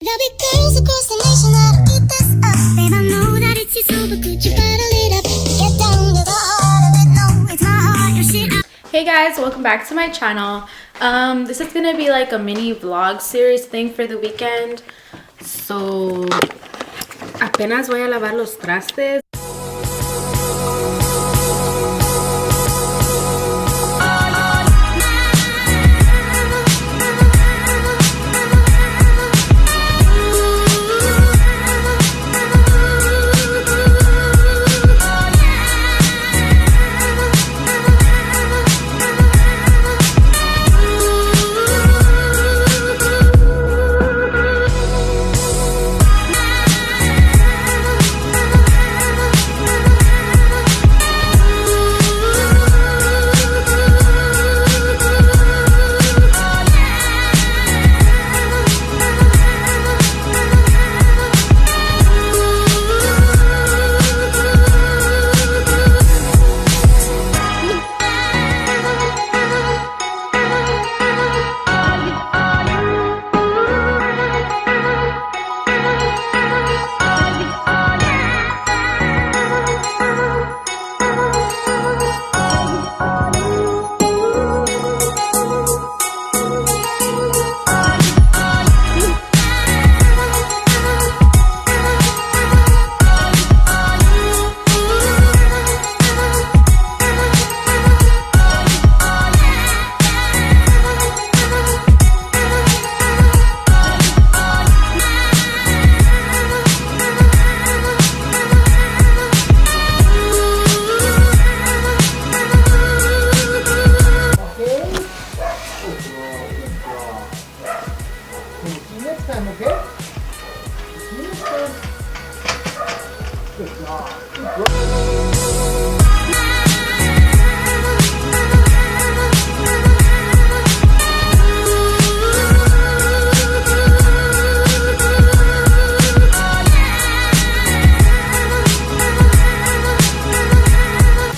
There'll be girls across the nation that'll eat this up. Babe, I know that it's your super good, you bottle it up. Get down to the heart of it, no, it's my heart, your shit. Hey guys, welcome back to my channel. This is gonna be like a mini vlog series thing for the weekend. So, apenas voy a lavar los trastes.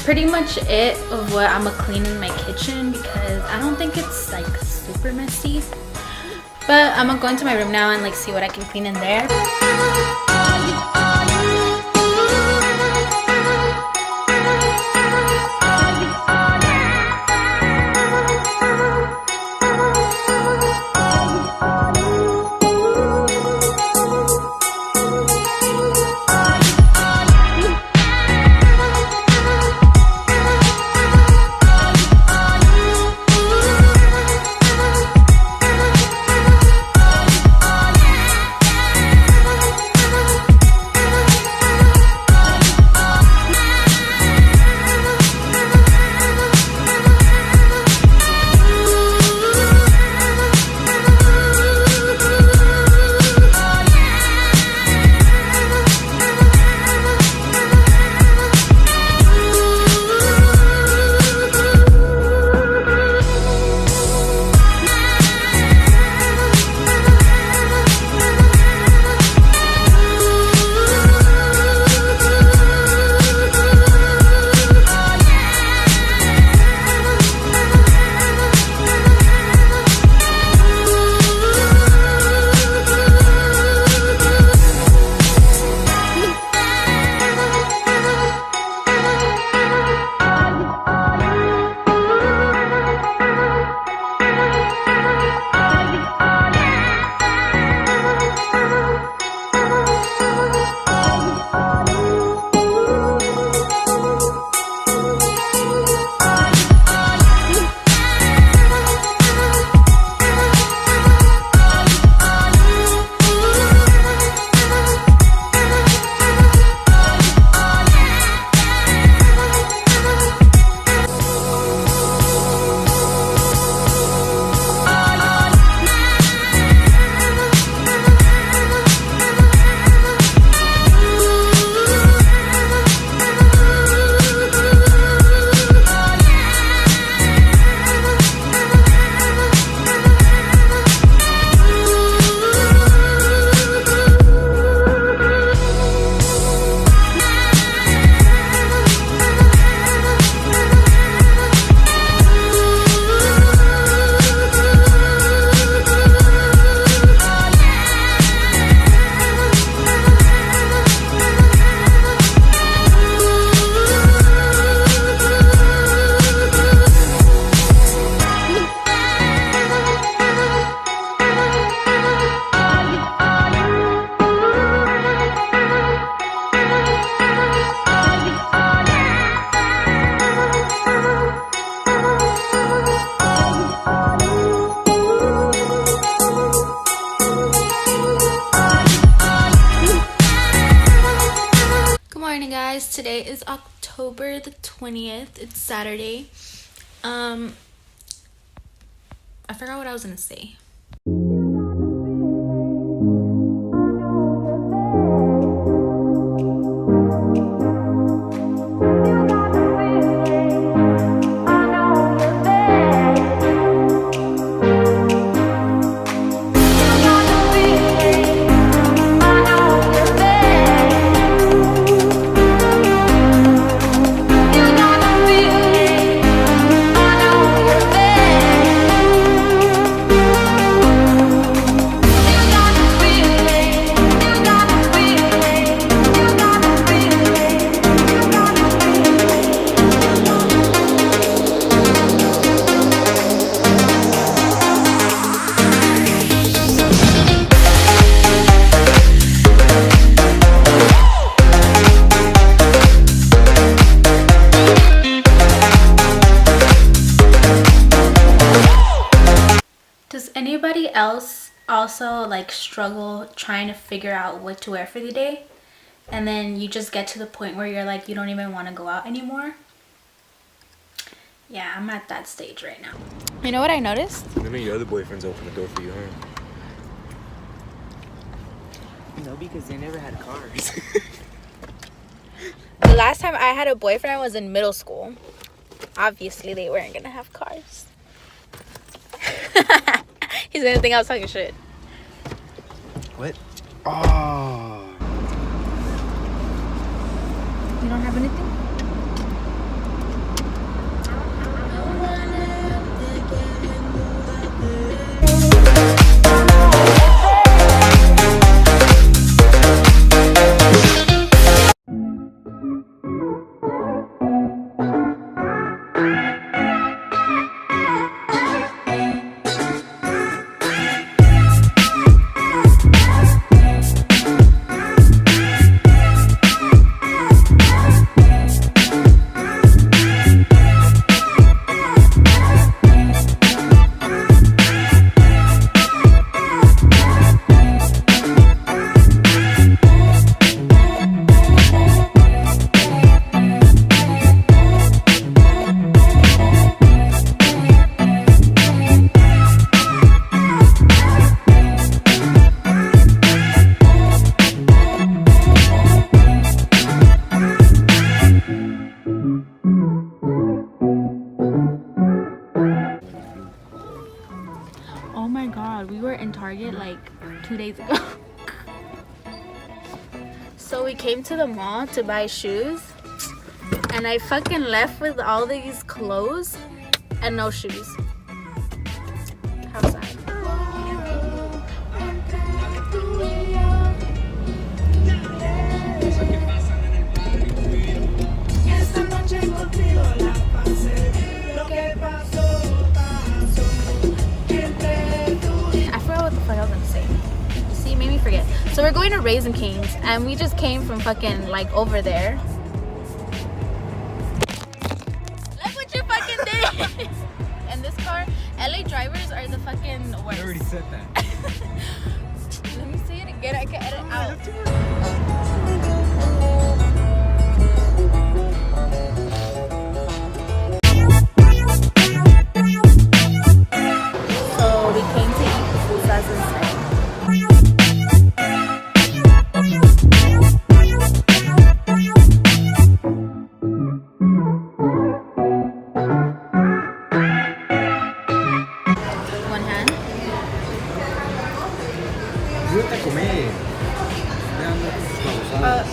Pretty much it of what I'm gonna clean in my kitchen because I don't think it's like super messy. But I'm gonna go into my room now and like see what I can clean in there. guys, today is October the 20th. It's Saturday. I forgot what I was gonna say. Does anybody else also like struggle trying to figure out what to wear for the day, and then you just get to the point where you're like you don't even want to go out anymore? Yeah, I'm at that stage right now. You know what I noticed? None of your other boyfriends open the door for you, huh? No, because they never had cars. The last time I had a boyfriend was in middle school. Obviously they weren't gonna have cars. He's gonna think I was talking shit. What? Oh. You don't have anything? Oh my god, we were in Target like 2 days ago. So we came to the mall to buy shoes, and I fucking left with all these clothes and no shoes. How sad. I forgot what the fuck I was gonna say. See, made me forget. So we're going to Raisin Cane's, and we just came from fucking like over there. Look what you fucking did. And this car, LA drivers are the fucking worst. I already said that. Let me see it again. I can edit out. So we came to eat pupusas instead. One hand. Ayúdate a comer. Vean las babosadas.